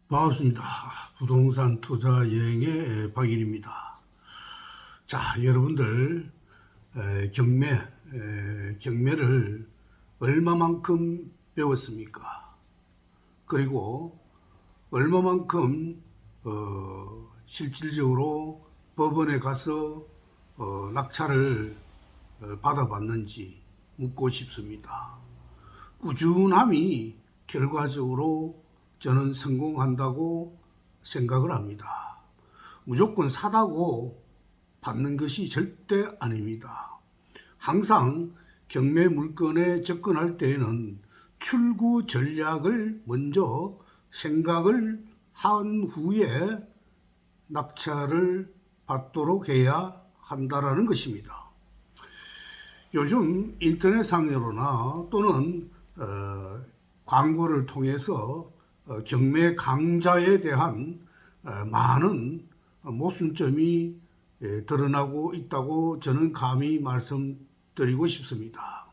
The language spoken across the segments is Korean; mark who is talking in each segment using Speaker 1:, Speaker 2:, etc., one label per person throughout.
Speaker 1: 반갑습니다. 부동산 투자 여행의 박인입니다. 자, 여러분들 경매를 얼마만큼 배웠습니까? 그리고 얼마만큼 실질적으로 법원에 가서 낙찰을 받아봤는지 묻고 싶습니다. 꾸준함이 결과적으로 저는 성공한다고 생각을 합니다. 무조건 사다고 받는 것이 절대 아닙니다. 항상 경매 물건에 접근할 때에는 출구 전략을 먼저 생각을 한 후에 낙찰을 받도록 해야 한다라는 것입니다. 요즘 인터넷상으로나 또는 광고를 통해서 경매 강좌에 대한 많은 모순점이 드러나고 있다고 저는 감히 말씀드리고 싶습니다.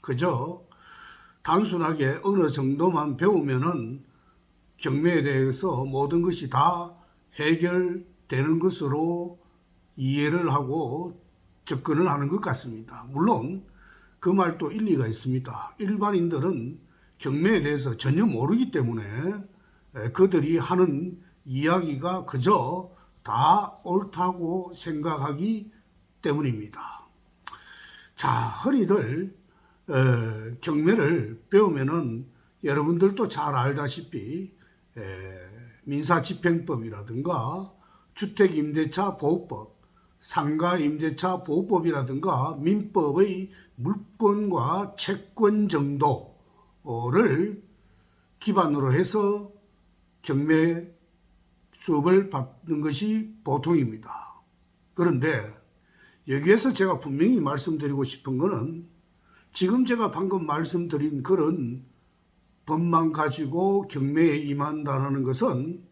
Speaker 1: 그저 단순하게 어느 정도만 배우면은 경매에 대해서 모든 것이 다 해결되는 것으로 이해를 하고 접근을 하는 것 같습니다. 물론 그 말도 일리가 있습니다. 일반인들은 경매에 대해서 전혀 모르기 때문에 그들이 하는 이야기가 그저 다 옳다고 생각하기 때문입니다. 자, 흔히들 경매를 배우면은 여러분들도 잘 알다시피 민사집행법이라든가 주택임대차 보호법, 상가임대차 보호법이라든가 민법의 물권과 채권 정도를 기반으로 해서 경매 수업을 받는 것이 보통입니다. 그런데 여기에서 제가 분명히 말씀드리고 싶은 것은 지금 제가 방금 말씀드린 그런 법만 가지고 경매에 임한다는 것은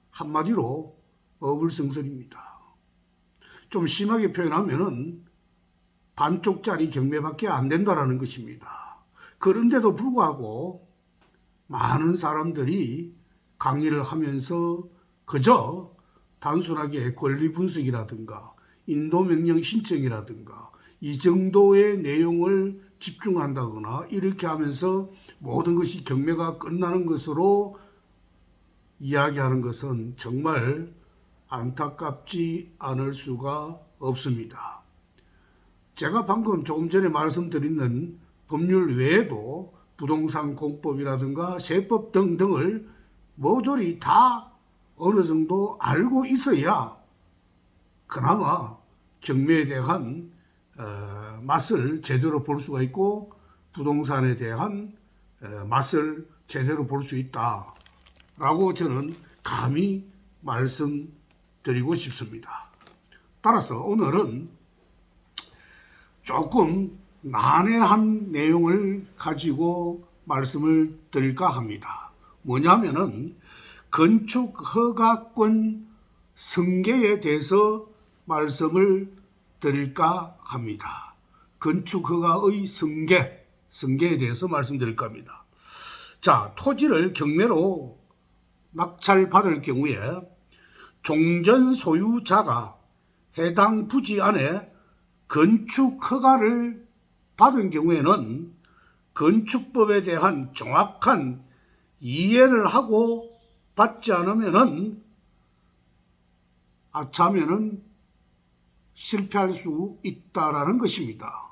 Speaker 1: 한마디로 어불성설입니다. 좀 심하게 표현하면은 반쪽짜리 경매밖에 안 된다는 것입니다. 그런데도 불구하고 많은 사람들이 강의를 하면서 그저 단순하게 권리 분석이라든가 인도명령 신청이라든가 이 정도의 내용을 집중한다거나 이렇게 하면서 모든 것이 경매가 끝나는 것으로 이야기하는 것은 정말 안타깝지 않을 수가 없습니다. 제가 방금 조금 전에 말씀드린 법률 외에도 부동산 공법이라든가 세법 등등을 모조리 다 어느 정도 알고 있어야 그나마 경매에 대한 맛을 제대로 볼 수가 있고 부동산에 대한 맛을 제대로 볼 수 있다라고 저는 감히 말씀드리고 싶습니다. 따라서 오늘은 조금 난해한 내용을 가지고 말씀을 드릴까 합니다. 뭐냐면은 건축 허가권 승계에 대해서 말씀을 드릴까 합니다. 건축 허가의 승계에 대해서 말씀드릴까 합니다. 자, 토지를 경매로 낙찰받을 경우에 종전 소유자가 해당 부지 안에 건축 허가를 받은 경우에는 건축법에 대한 정확한 이해를 하고 받지 않으면은 아차하면은 실패할 수 있다라는 것입니다.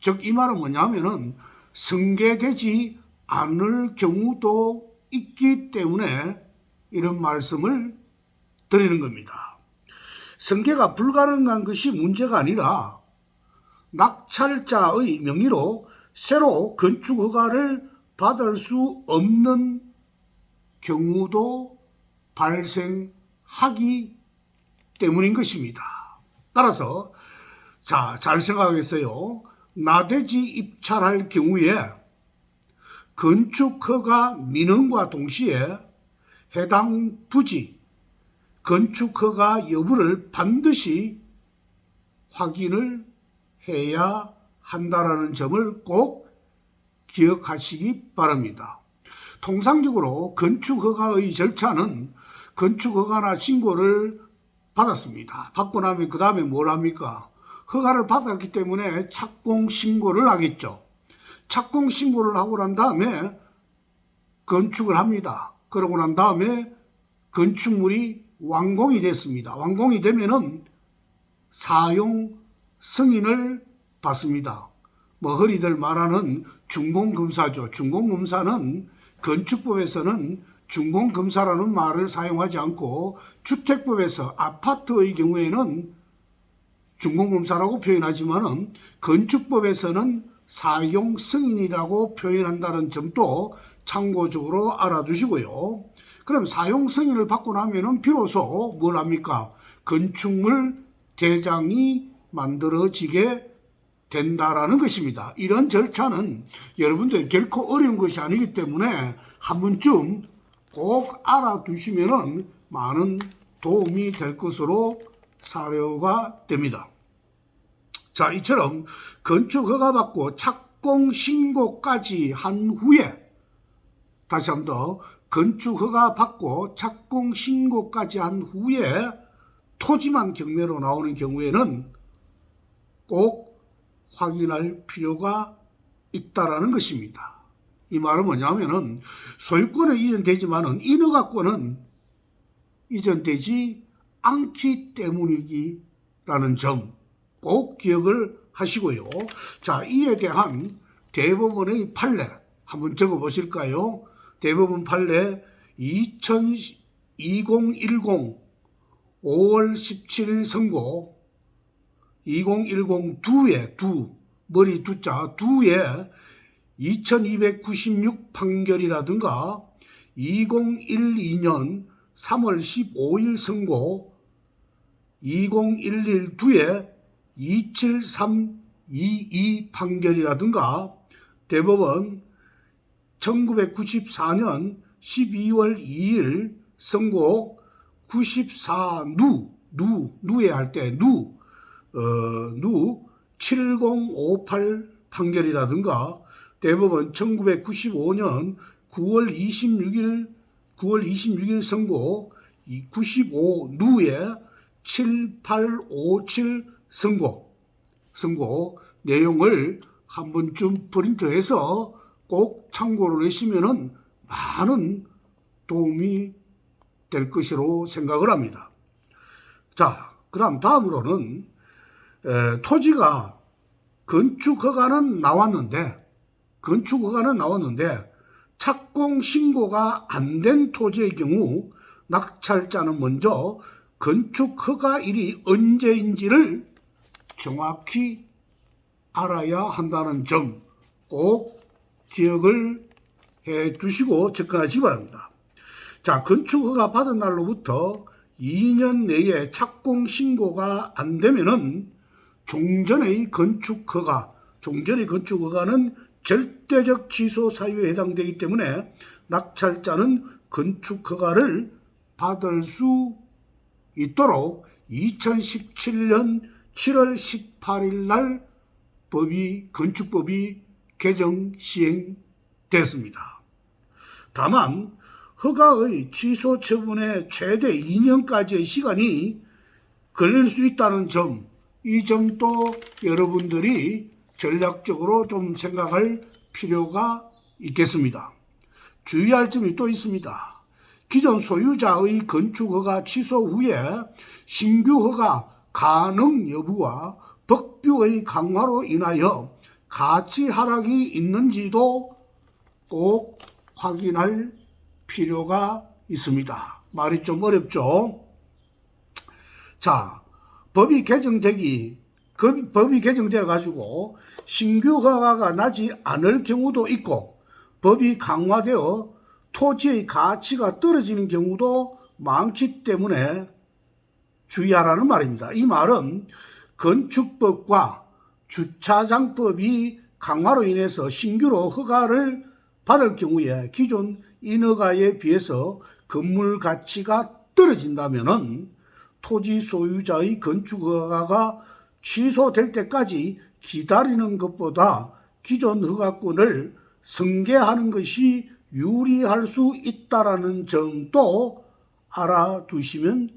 Speaker 1: 즉 이 말은 뭐냐면은 승계되지 않을 경우도 있기 때문에 이런 말씀을 드리는 겁니다. 승계가 불가능한 것이 문제가 아니라 낙찰자의 명의로 새로 건축 허가를 받을 수 없는 경우도 발생하기 때문인 것입니다. 따라서 잘 생각하겠어요. 나대지 입찰할 경우에 건축 허가 민원과 동시에 해당 부지 건축 허가 여부를 반드시 확인을 해야 한다라는 점을 꼭 기억하시기 바랍니다. 통상적으로 건축허가의 절차는 건축허가나 신고를 받았습니다. 받고 나면 그 다음에 뭘 합니까? 허가를 받았기 때문에 착공신고를 하겠죠. 착공신고를 하고 난 다음에 건축을 합니다. 그러고 난 다음에 건축물이 완공이 됐습니다. 완공이 되면은 사용 승인을 받습니다. 뭐 흔히들 말하는 준공검사죠. 준공검사는 건축법에서는 준공검사라는 말을 사용하지 않고 주택법에서 아파트의 경우에는 준공검사라고 표현하지만 건축법에서는 사용 승인이라고 표현한다는 점도 참고적으로 알아두시고요. 그럼 사용 승인을 받고 나면은 비로소 뭘 합니까? 건축물 대장이 만들어지게 된다라는 것입니다. 이런 절차는 여러분들 결코 어려운 것이 아니기 때문에 한 번쯤 꼭 알아두시면 많은 도움이 될 것으로 사료가 됩니다. 자, 이처럼 건축 허가 받고 착공 신고까지 한 후에, 다시 한 번 더, 건축 허가 받고 착공 신고까지 한 후에 토지만 경매로 나오는 경우에는 꼭 확인할 필요가 있다라는 것입니다. 이 말은 뭐냐면은 소유권은 이전되지만은 인허가권은 이전되지 않기 때문이라는 점 꼭 기억을 하시고요. 자, 이에 대한 대법원의 판례 한번 적어 보실까요? 대법원 판례 2010 5월 17일 선고 2010 머리 두자 두에 2296 판결이라든가 2012년 3월 15일 선고 2011 27322 판결이라든가 대법원 1994년 12월 2일 선고 94누에 할 때 7058 판결이라든가 대법원 1995년 9월 26일 선고 95누에 7857 선고 내용을 한 번쯤 프린트해서 꼭 참고를 하시면 많은 도움이 될 것으로 생각을 합니다. 자, 다음으로는 토지가 건축허가는 나왔는데 착공 신고가 안 된 토지의 경우 낙찰자는 먼저 건축허가일이 언제인지를 정확히 알아야 한다는 점 꼭 기억을 해 두시고 접근하시기 바랍니다. 자, 건축허가 받은 날로부터 2년 내에 착공 신고가 안 되면은 종전의 건축허가는 절대적 취소 사유에 해당되기 때문에 낙찰자는 건축허가를 받을 수 있도록 2017년 7월 18일 날 건축법이 개정 시행되었습니다. 다만 허가의 취소 처분에 최대 2년까지의 시간이 걸릴 수 있다는 점, 이 점도 여러분들이 전략적으로 좀 생각할 필요가 있겠습니다. 주의할 점이 또 있습니다. 기존 소유자의 건축허가 취소 후에 신규 허가 가능 여부와 법규의 강화로 인하여 가치 하락이 있는지도 꼭 확인할 필요가 있습니다. 말이 좀 어렵죠? 자, 법이 개정되어 가지고 신규 허가가 나지 않을 경우도 있고 법이 강화되어 토지의 가치가 떨어지는 경우도 많기 때문에 주의하라는 말입니다. 이 말은 건축법과 주차장법이 강화로 인해서 신규로 허가를 받을 경우에 기존 인허가에 비해서 건물 가치가 떨어진다면 토지 소유자의 건축허가가 취소될 때까지 기다리는 것보다 기존 허가권을 승계하는 것이 유리할 수 있다라는 점도 알아두시면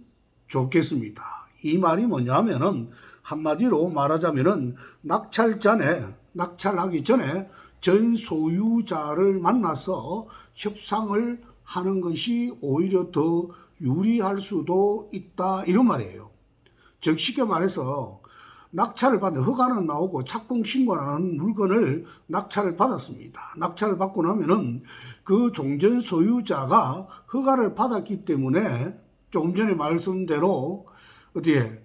Speaker 1: 좋겠습니다. 이 말이 뭐냐면은 한마디로 말하자면은 낙찰하기 전에 전 소유자를 만나서 협상을 하는 것이 오히려 더 유리할 수도 있다, 이런 말이에요. 즉 쉽게 말해서 낙찰을 받는 허가는 나오고 착공 신고라는 물건을 낙찰을 받았습니다. 낙찰을 받고 나면은 그 종전 소유자가 허가를 받았기 때문에 조금 전에 말씀대로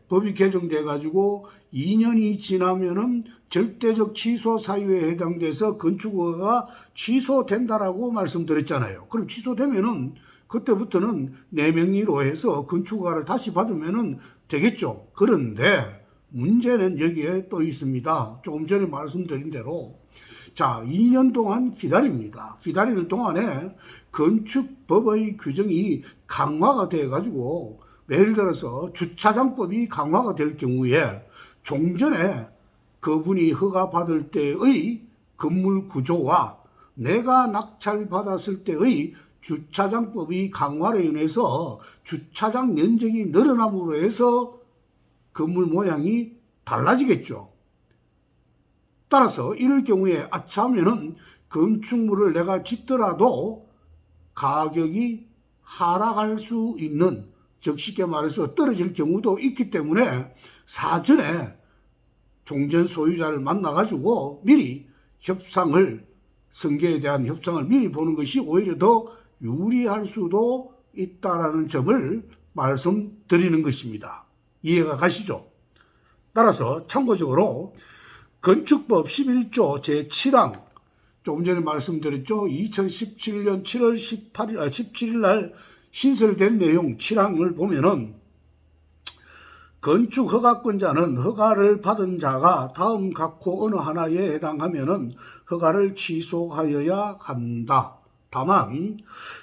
Speaker 1: 법이 개정돼 가지고 2년이 지나면은 절대적 취소 사유에 해당돼서 건축허가가 취소된다라고 말씀드렸잖아요. 그럼 취소되면은 그때부터는 내 명의로 해서 건축허가를 다시 받으면은 되겠죠. 그런데 문제는 여기에 또 있습니다. 조금 전에 말씀드린 대로 자, 2년 동안 기다립니다. 기다리는 동안에 건축법의 규정이 강화가 돼 가지고 예를 들어서 주차장법이 강화가 될 경우에 종전에 그분이 허가 받을 때의 건물 구조와 내가 낙찰 받았을 때의 주차장법이 강화로 인해서 주차장 면적이 늘어남으로 해서 건물 모양이 달라지겠죠. 따라서 이럴 경우에 아차하면은 건축물을 내가 짓더라도 가격이 하락할 수 있는, 즉 쉽게 말해서 떨어질 경우도 있기 때문에 사전에 종전 소유자를 만나가지고 미리 성계에 대한 협상을 미리 보는 것이 오히려 더 유리할 수도 있다라는 점을 말씀드리는 것입니다. 이해가 가시죠? 따라서 참고적으로 건축법 11조 제7항, 조금 전에 말씀드렸죠. 2017년 7월 17일 날 신설된 내용 7항을 보면은 건축 허가권자는 허가를 받은 자가 다음 각호 어느 하나에 해당하면은 허가를 취소하여야 한다. 다만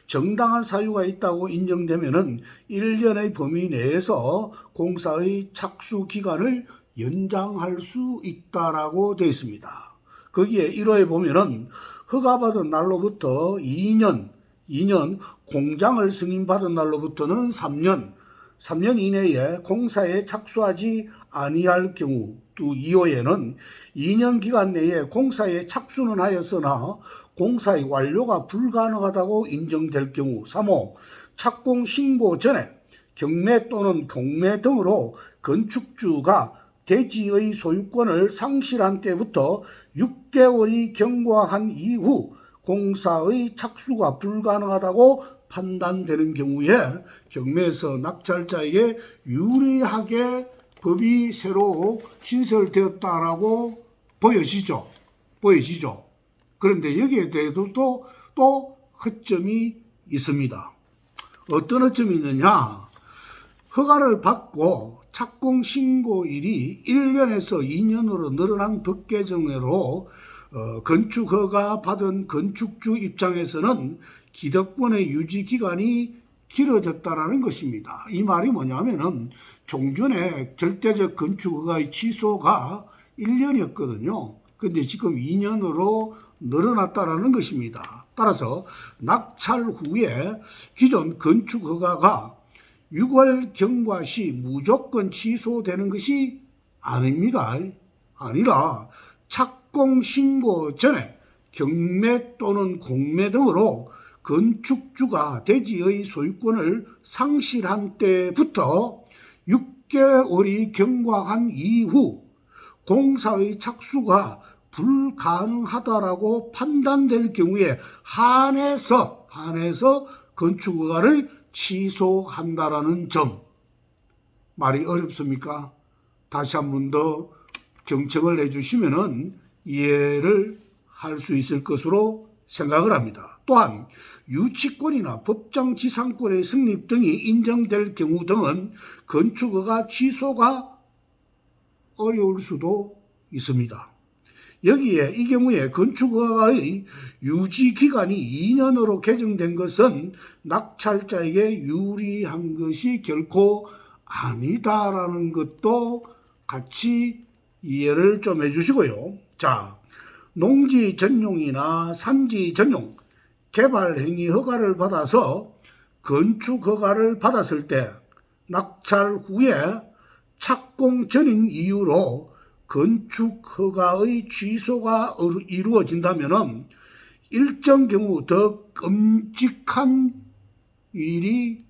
Speaker 1: 정당한 사유가 있다고 인정되면은 1년의 범위 내에서 공사의 착수 기간을 연장할 수 있다라고 되어 있습니다. 거기에 1호에 보면은 허가받은 날로부터 2년, 공장을 승인받은 날로부터는 3년 이내에 공사에 착수하지 아니할 경우, 또 2호에는 2년 기간 내에 공사에 착수는 하였으나 공사의 완료가 불가능하다고 인정될 경우, 3호 착공 신고 전에 경매 또는 공매 등으로 건축주가 대지의 소유권을 상실한 때부터 6개월이 경과한 이후 공사의 착수가 불가능하다고 판단되는 경우에 경매에서 낙찰자에게 유리하게 법이 새로 신설되었다라고 보여지죠. 그런데 여기에 대해서도 또 허점이 있습니다. 어떤 허점이 있느냐? 허가를 받고 착공 신고일이 1년에서 2년으로 늘어난 법 개정으로 건축허가 받은 건축주 입장에서는 기득권의 유지 기간이 길어졌다라는 것입니다. 이 말이 뭐냐면은 종전에 절대적 건축허가의 취소가 1년이었거든요. 근데 지금 2년으로 늘어났다라는 것입니다. 따라서 낙찰 후에 기존 건축허가가 6월 경과 시 무조건 취소되는 것이 아닙니다. 아니라 착공 신고 전에 경매 또는 공매 등으로 건축주가 대지의 소유권을 상실한 때부터 6개월이 경과한 이후 공사의 착수가 불가능하다라고 판단될 경우에 한해서 건축허가를 취소한다라는 점. 말이 어렵습니까? 다시 한 번 더 경청을 해주시면은 이해를 할 수 있을 것으로 생각을 합니다. 또한 유치권이나 법정지상권의 성립 등이 인정될 경우 등은 건축허가 취소가 어려울 수도 있습니다. 여기에 이 경우에 건축허가의 유지기간이 2년으로 개정된 것은 낙찰자에게 유리한 것이 결코 아니다라는 것도 같이 이해를 좀 해주시고요. 자, 농지 전용이나 산지 전용, 개발행위 허가를 받아서 건축 허가를 받았을 때 낙찰 후에 착공 전인 이유로 건축 허가의 취소가 이루어진다면 일정 경우 더 끔찍한 일이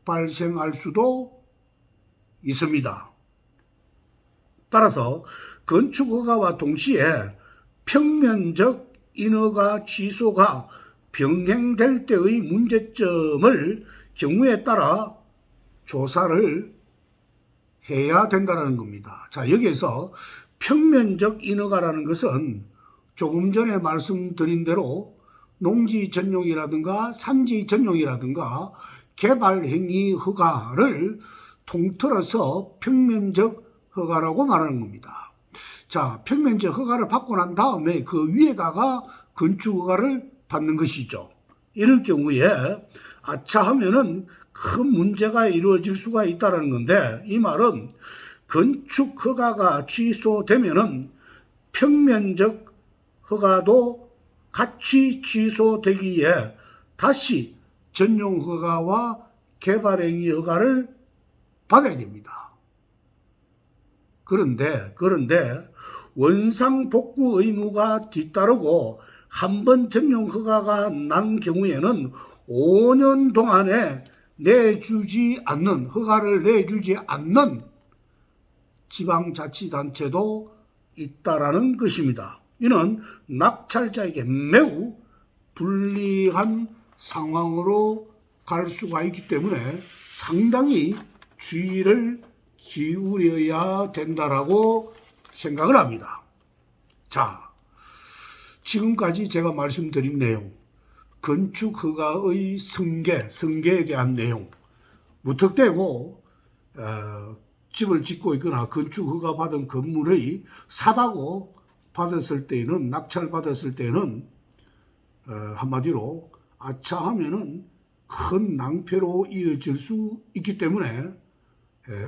Speaker 1: 발생할 수도 있습니다. 따라서 건축 허가와 동시에 평면적 인허가 취소가 병행될 때의 문제점을 경우에 따라 조사를 해야 된다는 겁니다. 자, 여기에서 평면적 인허가라는 것은 조금 전에 말씀드린 대로 농지 전용이라든가 산지 전용이라든가 개발행위 허가를 통틀어서 평면적 허가라고 말하는 겁니다. 자, 평면적 허가를 받고 난 다음에 그 위에다가 건축 허가를 받는 것이죠. 이럴 경우에 아차하면은 큰 문제가 이루어질 수가 있다는 건데, 이 말은 건축 허가가 취소되면은 평면적 허가도 같이 취소되기에 다시 전용 허가와 개발행위 허가를 받아야 됩니다. 그런데 원상복구 의무가 뒤따르고 한번 전용 허가가 난 경우에는 5년 동안에 허가를 내주지 않는 지방자치단체도 있다라는 것입니다. 이는 낙찰자에게 매우 불리한 상황으로 갈 수가 있기 때문에 상당히 주의를 기울여야 된다라고 생각을 합니다. 자, 지금까지 제가 말씀드린 내용, 건축 허가의 승계에 대한 내용, 무턱대고 집을 짓고 있거나 건축 허가 받은 건물의 사다고 받았을 때에는, 낙찰 받았을 때는 한마디로 아차하면은 큰 낭패로 이어질 수 있기 때문에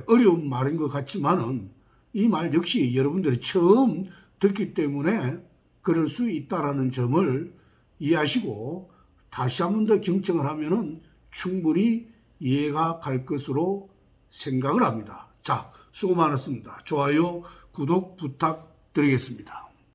Speaker 1: 어려운 말인 것 같지만은 이 말 역시 여러분들이 처음 듣기 때문에 그럴 수 있다라는 점을 이해하시고 다시 한 번 더 경청을 하면은 충분히 이해가 갈 것으로 생각을 합니다. 자, 수고 많았습니다. 좋아요, 구독 부탁드리겠습니다.